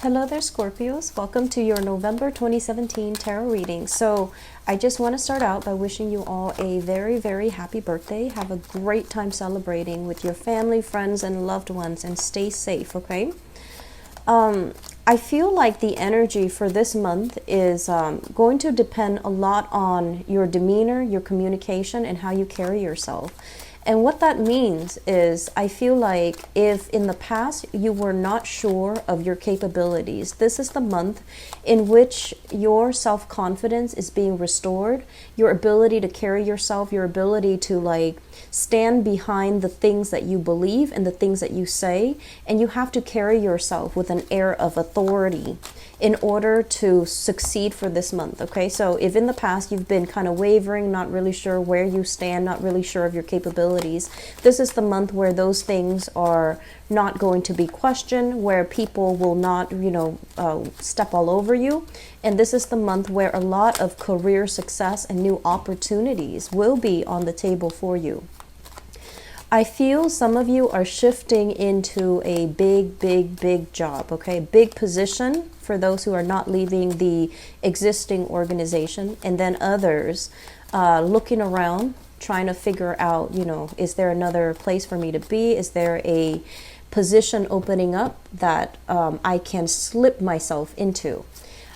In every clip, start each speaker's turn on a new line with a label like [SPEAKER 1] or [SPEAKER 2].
[SPEAKER 1] Hello there, Scorpios. Welcome to your November 2017 tarot reading. So I just want to start out by wishing you all a very, very happy birthday. Have a great time celebrating with your family, friends, and loved ones, and stay safe, okay? I feel like the energy for this month is going to depend a lot on your demeanor, your communication, and how you carry yourself. And what that means is I feel like if in the past you were not sure of your capabilities, this is the month in which your self-confidence is being restored, your ability to carry yourself, your ability to like stand behind the things that you believe and the things that you say, and you have to carry yourself with an air of authority in order to succeed for this month, okay? So if in the past you've been kind of wavering, not really sure where you stand, not really sure of your capabilities, this is the month where those things are not going to be questioned, where people will not, step all over you. And this is the month where a lot of career success and new opportunities will be on the table for you. I feel some of you are shifting into a big job, okay? Big position for those who are not leaving the existing organization, and then others looking around, trying to figure out, is there another place for me to be? Is there a position opening up that I can slip myself into?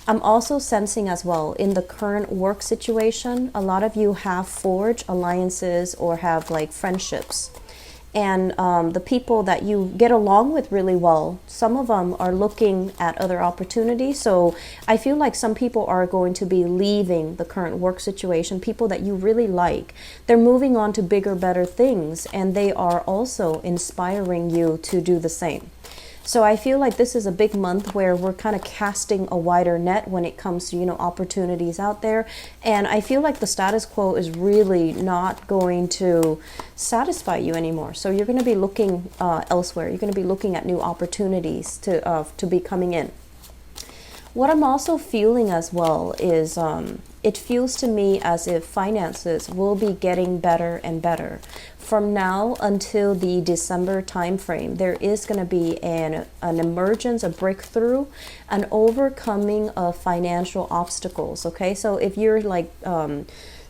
[SPEAKER 1] I'm also sensing as well in the current work situation, a lot of you have forged alliances or have like friendships. And the people that you get along with really well, some of them are looking at other opportunities. So I feel like some people are going to be leaving the current work situation, people that you really like. They're moving on to bigger, better things, and they are also inspiring you to do the same. So I feel like this is a big month where we're kind of casting a wider net when it comes to, opportunities out there. And I feel like the status quo is really not going to satisfy you anymore. So you're going to be looking elsewhere. You're going to be looking at new opportunities to be coming in. What I'm also feeling as well is it feels to me as if finances will be getting better and better. From now until the December timeframe, there is going to be an emergence, a breakthrough, an overcoming of financial obstacles, okay? So if you're like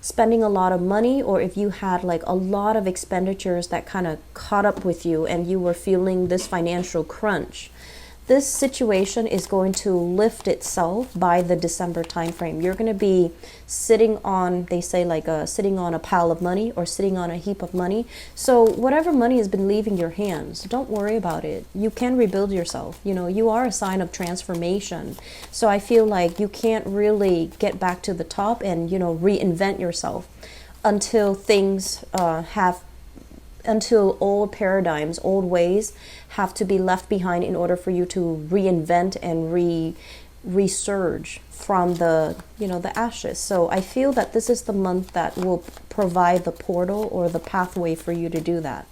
[SPEAKER 1] spending a lot of money, or if you had like a lot of expenditures that kind of caught up with you and you were feeling this financial crunch, this situation is going to lift itself by the December timeframe. You're going to be sitting on, they say like sitting on a pile of money or sitting on a heap of money. So whatever money has been leaving your hands, don't worry about it. You can rebuild yourself. You are a sign of transformation. So I feel like you can't really get back to the top and, reinvent yourself until things until old paradigms, old ways have to be left behind in order for you to reinvent and resurge from the ashes. So I feel that this is the month that will provide the portal or the pathway for you to do that.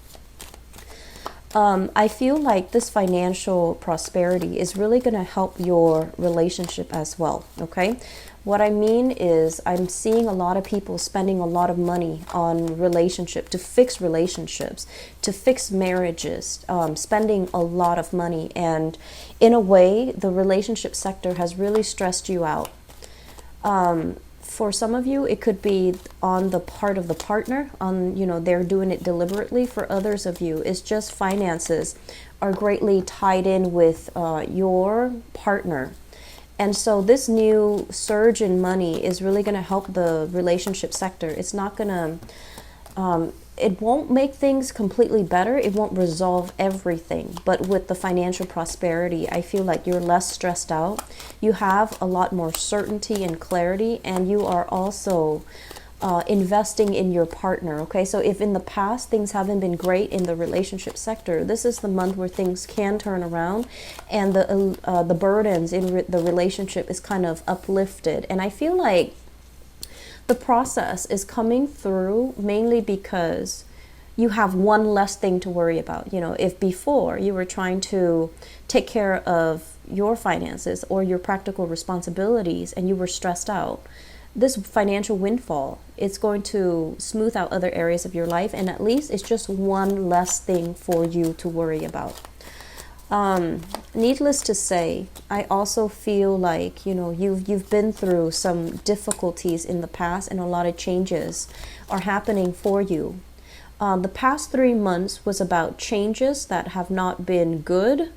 [SPEAKER 1] I feel like this financial prosperity is really going to help your relationship as well, okay? What I mean is I'm seeing a lot of people spending a lot of money on to fix relationships, to fix marriages, spending a lot of money. And in a way, the relationship sector has really stressed you out. For some of you, it could be on the part of the partner, they're doing it deliberately. For others of you, it's just finances are greatly tied in with your partner. And so this new surge in money is really going to help the relationship sector. It's not going to, it won't make things completely better. It won't resolve everything. But with the financial prosperity, I feel like you're less stressed out. You have a lot more certainty and clarity, and you are also investing in your partner, okay? So if in the past things haven't been great in the relationship sector, this is the month where things can turn around and the burdens in the relationship is kind of uplifted. And I feel like the process is coming through mainly because you have one less thing to worry about. If before you were trying to take care of your finances or your practical responsibilities and you were stressed out, this financial windfall, it's going to smooth out other areas of your life, and at least it's just one less thing for you to worry about. Needless to say, I also feel like, you've been through some difficulties in the past, and a lot of changes are happening for you. The past 3 months was about changes that have not been good.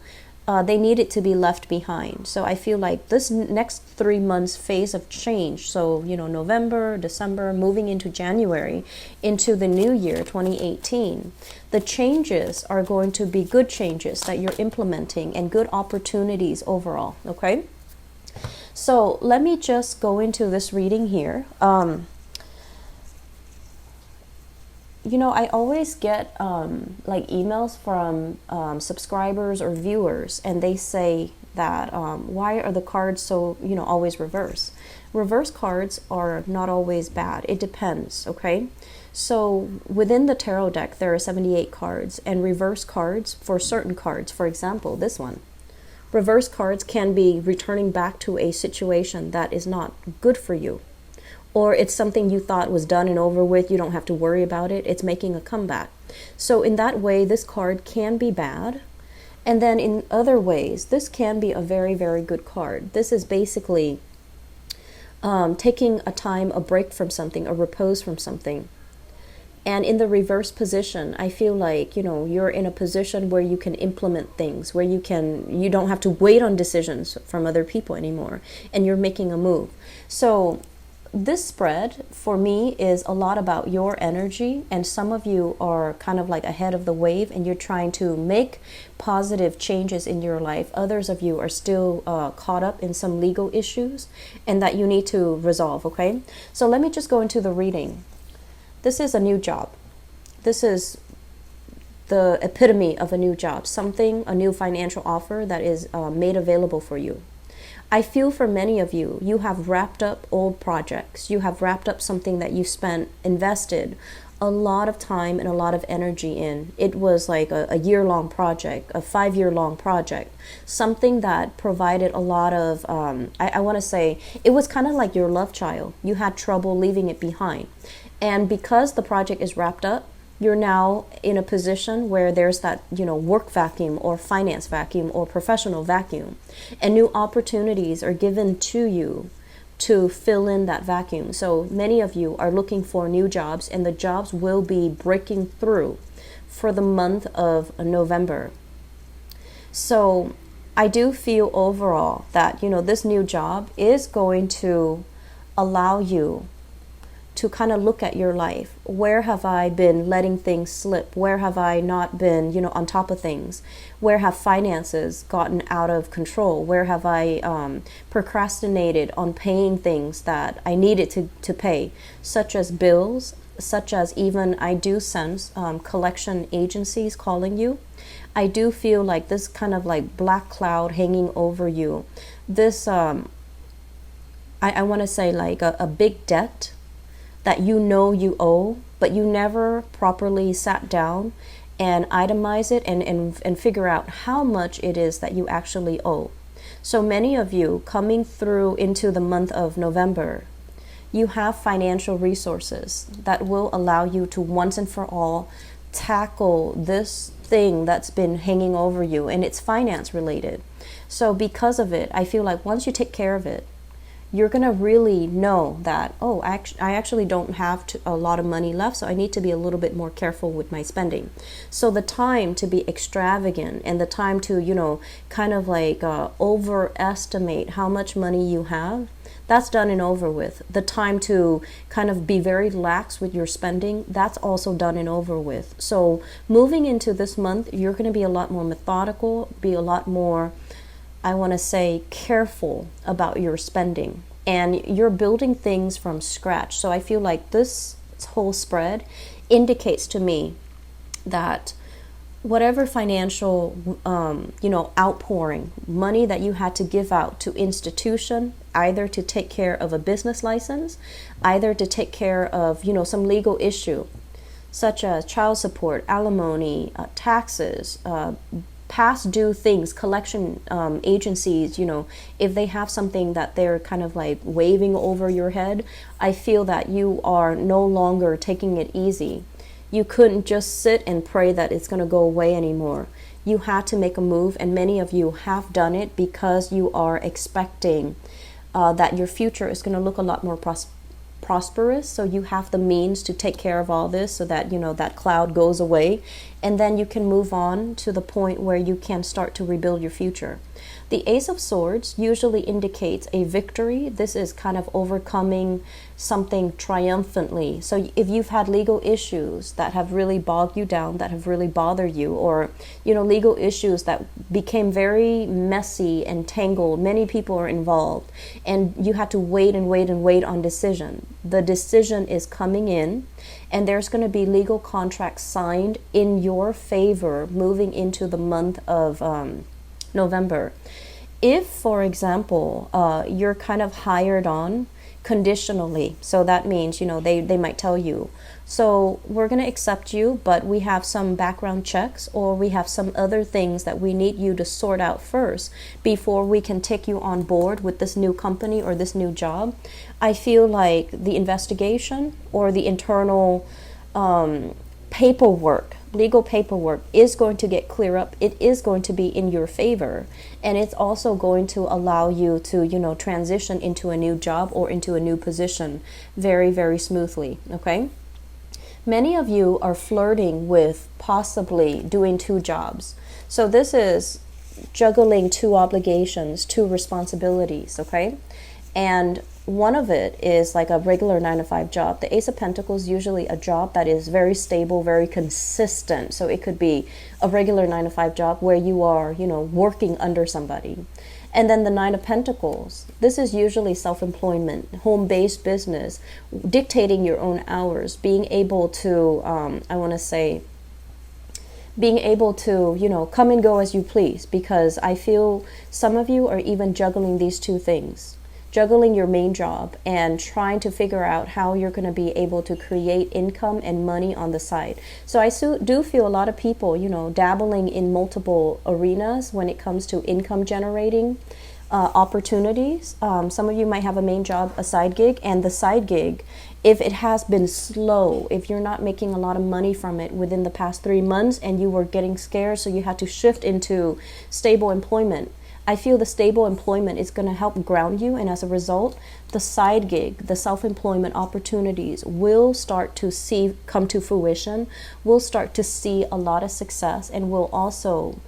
[SPEAKER 1] They needed to be left behind. So I feel like this next 3 months phase of change, so November, December, moving into January, into the new year 2018, the changes are going to be good changes that you're implementing and good opportunities overall. Okay, so let me just go into this reading here. I always get like emails from subscribers or viewers, and they say that why are the cards so, always reverse? Reverse cards are not always bad. It depends, okay? So within the tarot deck, there are 78 cards, and reverse cards for certain cards, for example, this one. Reverse cards can be returning back to a situation that is not good for you. Or it's something you thought was done and over with, you don't have to worry about it, it's making a comeback. So in that way, this card can be bad. And then in other ways, this can be a very, very good card. This is basically taking a break from something, a repose from something. And in the reverse position, I feel like, you're in a position where you can implement things, where you don't have to wait on decisions from other people anymore, and you're making a move. So this spread for me is a lot about your energy, and some of you are kind of like ahead of the wave and you're trying to make positive changes in your life. Others of you are still caught up in some legal issues and that you need to resolve. Okay, so let me just go into the reading. This is a new job. This is the epitome of a new job, a new financial offer that is made available for you. I feel for many of you, you have wrapped up old projects. You have wrapped up something that you invested a lot of time and a lot of energy in. It was like a year-long project, a 5-year-long project, something that provided a lot of, I want to say, it was kind of like your love child. You had trouble leaving it behind. And because the project is wrapped up, you're now in a position where there's that, work vacuum or finance vacuum or professional vacuum, and new opportunities are given to you to fill in that vacuum. So many of you are looking for new jobs, and the jobs will be breaking through for the month of November. So I do feel overall that, this new job is going to allow you to kind of look at your life. Where have I been letting things slip? Where have I not been, on top of things? Where have finances gotten out of control? Where have I procrastinated on paying things that I needed to pay, such as bills, such as even I do sense collection agencies calling you. I do feel like this kind of like black cloud hanging over you. This, I want to say like a big debt that you owe, but you never properly sat down and itemize it and figure out how much it is that you actually owe. So many of you coming through into the month of November, you have financial resources that will allow you to once and for all tackle this thing that's been hanging over you, and it's finance related. So because of it, I feel like once you take care of it, you're going to really know that, I actually don't have a lot of money left, so I need to be a little bit more careful with my spending. So the time to be extravagant and the time to, kind of like overestimate how much money you have, that's done and over with. The time to kind of be very lax with your spending, that's also done and over with. So moving into this month, you're going to be a lot more methodical, be a lot more, I want to say, careful about your spending, and you're building things from scratch. So I feel like this whole spread indicates to me that whatever financial, outpouring, money that you had to give out to institution, either to take care of a business license, either to take care of, some legal issue, such as child support, alimony, taxes, past due things, collection agencies, if they have something that they're kind of like waving over your head, I feel that you are no longer taking it easy. You couldn't just sit and pray that it's going to go away anymore. you had to make a move, and many of you have done it because you are expecting that your future is going to look a lot more prosperous. So you have the means to take care of all this so that, you know, that cloud goes away, and then you can move on to the point where you can start to rebuild your future. The Ace of Swords usually indicates a victory. This is kind of overcoming something triumphantly. So if you've had legal issues that have really bogged you down, that have really bothered you, or, you know, legal issues that became very messy and tangled, many people are involved, and you had to wait and wait and wait on decision. The decision is coming in, and there's going to be legal contracts signed in your favor moving into the month of November. If, for example, you're kind of hired on conditionally, so that means, you know, they might tell you, so we're going to accept you, but we have some background checks, or we have some other things that we need you to sort out first before we can take you on board with this new company or this new job. I feel like the investigation or the internal paperwork, legal paperwork, is going to get clear up. It is going to be in your favor, and it's also going to allow you to, you know, transition into a new job or into a new position very, very smoothly. Okay, many of you are flirting with possibly doing two jobs. So this is juggling two obligations, two responsibilities. Okay, and one of it is like a regular 9-to-5 job. The Ace of Pentacles is usually a job that is very stable, very consistent. So it could be a regular 9-to-5 job where you are, you know, working under somebody. And then the Nine of Pentacles, this is usually self-employment, home-based business, dictating your own hours, being able to, being able to, you know, come and go as you please, because I feel some of you are even juggling these two things. Juggling your main job and trying to figure out how you're going to be able to create income and money on the side. So I do feel a lot of people, you know, dabbling in multiple arenas when it comes to income generating opportunities. Some of you might have a main job, a side gig, and the side gig, if it has been slow, if you're not making a lot of money from it within the past 3 months and you were getting scared, so you had to shift into stable employment, I feel the stable employment is going to help ground you, and as a result, the side gig, the self-employment opportunities will start to come to fruition. We'll start to see a lot of success, and will also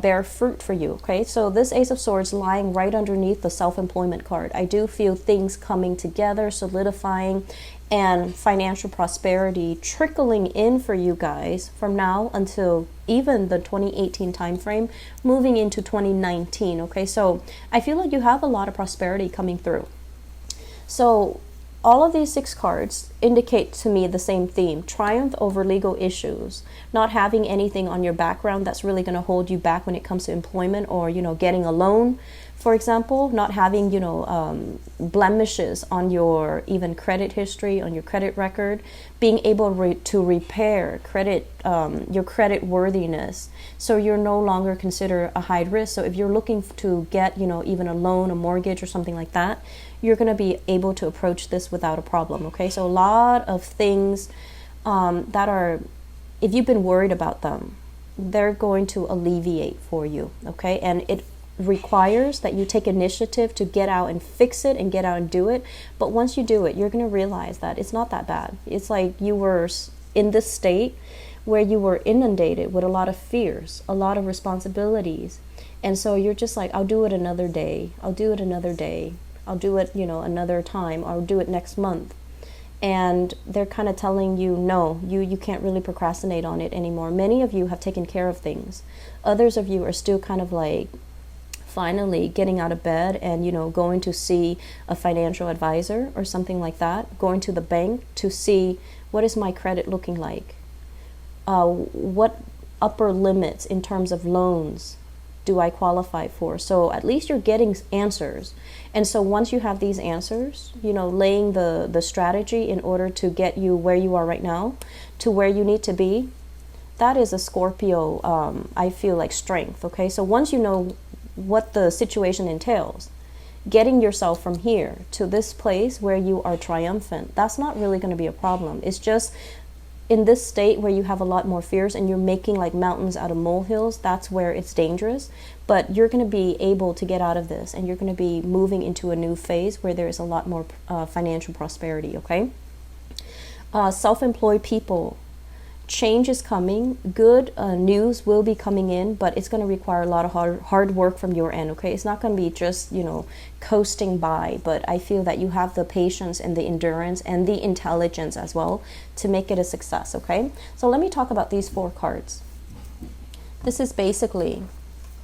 [SPEAKER 1] bear fruit for you. Okay, so this Ace of Swords lying right underneath the self-employment card. I do feel things coming together, solidifying, and financial prosperity trickling in for you guys from now until even the 2018 time frame, moving into 2019. Okay, so I feel like you have a lot of prosperity coming through. So all of these 6 cards indicate to me the same theme: triumph over legal issues, not having anything on your background that's really going to hold you back when it comes to employment, or, you know, getting a loan, for example, not having, you know, blemishes on your even credit history, on your credit record, being able to repair credit, your credit worthiness, so you're no longer considered a high risk. So if you're looking to get, you know, even a loan, a mortgage, or something like that, you're going to be able to approach this without a problem. Okay, so a lot of things that are, if you've been worried about them, they're going to alleviate for you. Okay, and it requires that you take initiative to get out and fix it and get out and do it. But once you do it, you're going to realize that it's not that bad. It's like you were in this state where you were inundated with a lot of fears, a lot of responsibilities, and so you're just like, I'll do it another day, I'll do it another day, I'll do it, you know, another time, I'll do it next month. And they're kind of telling you, no, you can't really procrastinate on it anymore. Many of you have taken care of things. Others of you are still kind of like finally getting out of bed and, you know, going to see a financial advisor or something like that, going to the bank to see, what is my credit looking like? What upper limits in terms of loans do I qualify for? So at least you're getting answers. And so once you have these answers, you know, laying the strategy in order to get you where you are right now to where you need to be, that is a Scorpio, I feel like, strength. Okay, so once you know what the situation entails, getting yourself from here to this place where you are triumphant, that's not really going to be a problem. It's just in this state where you have a lot more fears and you're making like mountains out of molehills, that's where it's dangerous. But you're going to be able to get out of this, and you're going to be moving into a new phase where there is a lot more financial prosperity, okay? Self-employed people, change is coming. Good news will be coming in, but it's going to require a lot of hard work from your end, okay? It's not going to be just, coasting by, but I feel that you have the patience and the endurance and the intelligence as well to make it a success, okay? So let me talk about these 4 cards. This is basically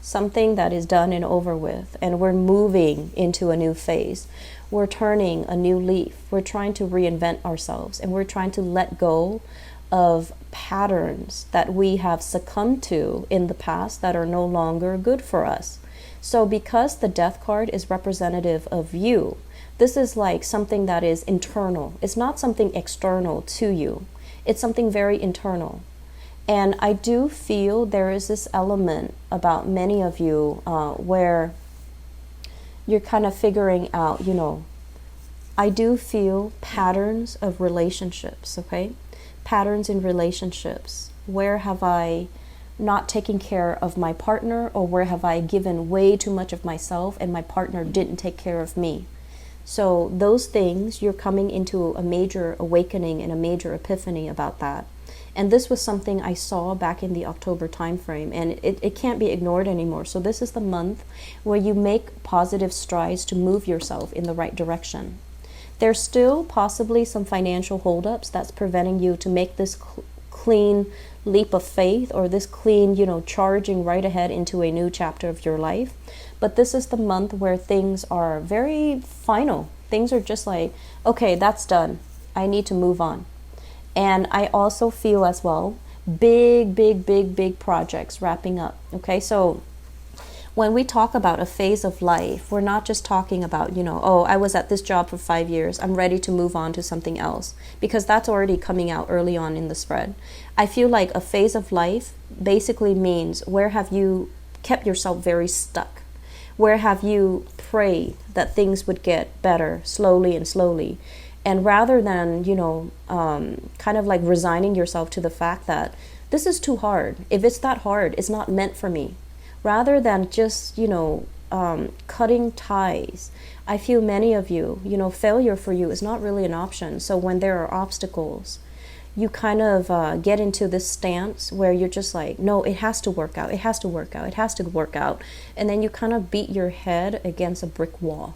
[SPEAKER 1] something that is done and over with, and we're moving into a new phase. We're turning a new leaf. We're trying to reinvent ourselves, and we're trying to let go of patterns that we have succumbed to in the past that are no longer good for us. So because the Death card is representative of you, this is like something that is internal. It's not something external to you. It's something very internal. And I do feel there is this element about many of you where you're kind of figuring out, I do feel patterns of relationships, okay? Patterns in relationships. Where have I not taken care of my partner, or where have I given way too much of myself and my partner didn't take care of me? So those things, you're coming into a major awakening and a major epiphany about that. And this was something I saw back in the October timeframe, and it can't be ignored anymore. So this is the month where you make positive strides to move yourself in the right direction. There's still possibly some financial holdups that's preventing you to make this clean leap of faith, or this clean, charging right ahead into a new chapter of your life. But this is the month where things are very final. Things are just like, okay, that's done. I need to move on. And I also feel as well, big projects wrapping up. Okay, so when we talk about a phase of life, we're not just talking about, oh, I was at this job for 5 years, I'm ready to move on to something else, because that's already coming out early on in the spread. I feel like a phase of life basically means, where have you kept yourself very stuck? Where have you prayed that things would get better slowly and slowly? And rather than, kind of like resigning yourself to the fact that this is too hard. If it's that hard, it's not meant for me. Rather than just, cutting ties, I feel many of you, failure for you is not really an option. So when there are obstacles, you kind of get into this stance where you're just like, no, it has to work out. It has to work out. It has to work out. And then you kind of beat your head against a brick wall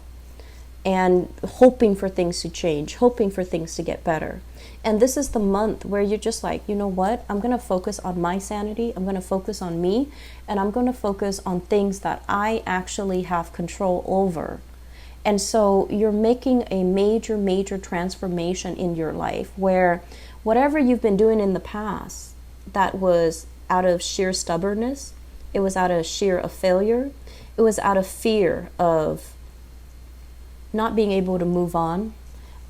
[SPEAKER 1] and hoping for things to change, hoping for things to get better. And this is the month where you're just like, you know what? I'm going to focus on my sanity. I'm going to focus on me. And I'm going to focus on things that I actually have control over. And so you're making a major transformation in your life, where whatever you've been doing in the past that was out of sheer stubbornness, it was out of sheer of failure, it was out of fear of not being able to move on.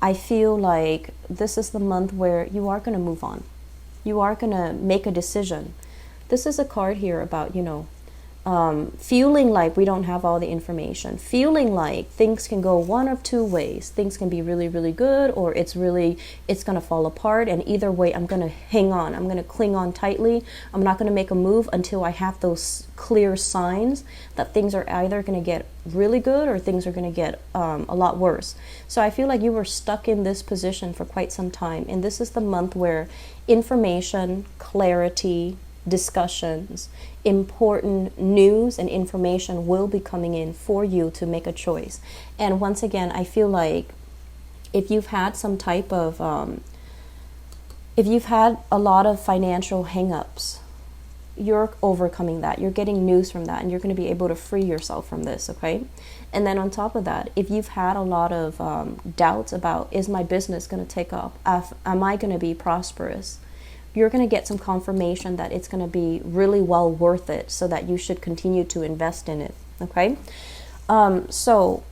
[SPEAKER 1] I feel like this is the month where you are going to move on. You are going to make a decision. This is a card here about, feeling like we don't have all the information, feeling like things can go one of two ways. Things can be really good, or it's going to fall apart. And either way, I'm going to hang on. I'm going to cling on tightly. I'm not going to make a move until I have those clear signs that things are either going to get really good or things are going to get a lot worse. So I feel like you were stuck in this position for quite some time. And this is the month where information, clarity, discussions, important news and information will be coming in for you to make a choice. And once again, I feel like if you've had some type of, if you've had a lot of financial hang-ups, you're overcoming that. You're getting news from that, and you're going to be able to free yourself from this, okay? And then on top of that, if you've had a lot of doubts about, is my business going to take up? Am I going to be prosperous? You're going to get some confirmation that it's going to be really well worth it, so that you should continue to invest in it, okay? So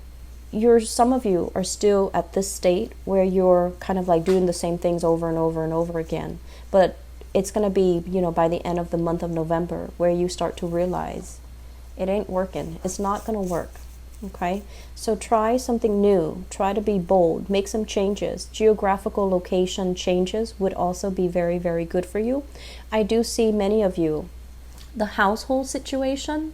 [SPEAKER 1] some of you are still at this state where you're kind of like doing the same things over and over and over again. But it's going to be, by the end of the month of November, where you start to realize it ain't working. It's not going to work. Okay, so try something new, try to be bold, make some changes. Geographical location changes would also be very, very good for you. I do see many of you, the household situation.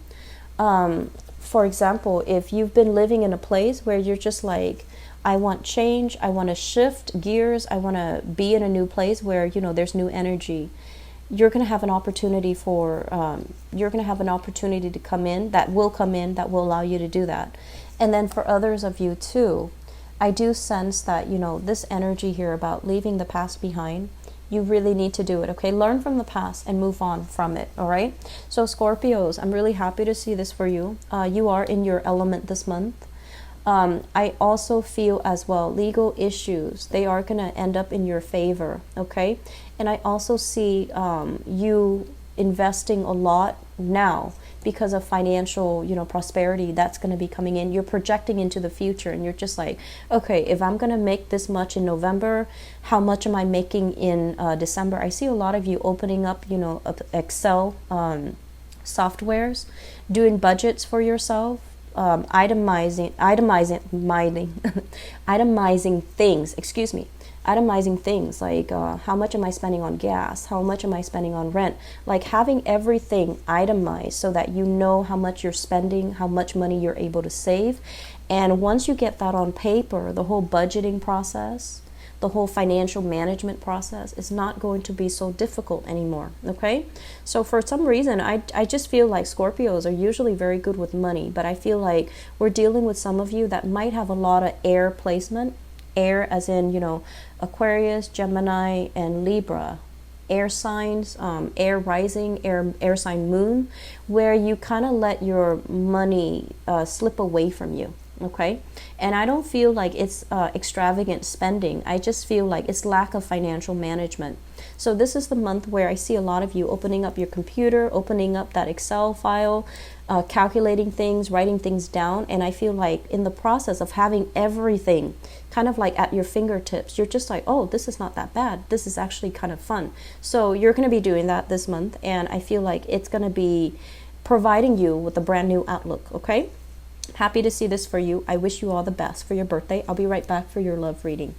[SPEAKER 1] For example, if you've been living in a place where you're just like, I want change, I want to shift gears, I want to be in a new place where, you know, there's new energy, you're going to have an opportunity to come in, that will come in, that will allow you to do that. And then for others of you too, I do sense that, you know, this energy here about leaving the past behind, you really need to do it, okay? Learn from the past and move on from it, all right? So Scorpios, I'm really happy to see this for you. You are in your element this month. I also feel as well, legal issues, they are going to end up in your favor, okay? And I also see you investing a lot now because of financial, you know, prosperity that's going to be coming in. You're projecting into the future and you're just like, okay, if I'm going to make this much in November, how much am I making in December? I see a lot of you opening up, you know, Excel softwares, doing budgets for yourself, itemizing itemizing things like how much am I spending on gas, how much am I spending on rent, like having everything itemized so that you know how much you're spending, how much money you're able to save. And once you get that on paper, the whole budgeting process, the whole financial management process is not going to be so difficult anymore, okay? So for some reason, I just feel like Scorpios are usually very good with money, but I feel like we're dealing with some of you that might have a lot of air placement, air as in, you know, Aquarius, Gemini, and Libra, air signs, air rising, air sign moon, where you kind of let your money slip away from you. Okay, and I don't feel like it's extravagant spending. I just feel like it's lack of financial management. So this is the month where I see a lot of you opening up your computer, opening up that Excel file, calculating things, writing things down. And I feel like in the process of having everything kind of like at your fingertips, you're just like, oh, this is not that bad. This is actually kind of fun. So you're going to be doing that this month. And I feel like it's going to be providing you with a brand new outlook, okay? Happy to see this for you. I wish you all the best for your birthday. I'll be right back for your love reading.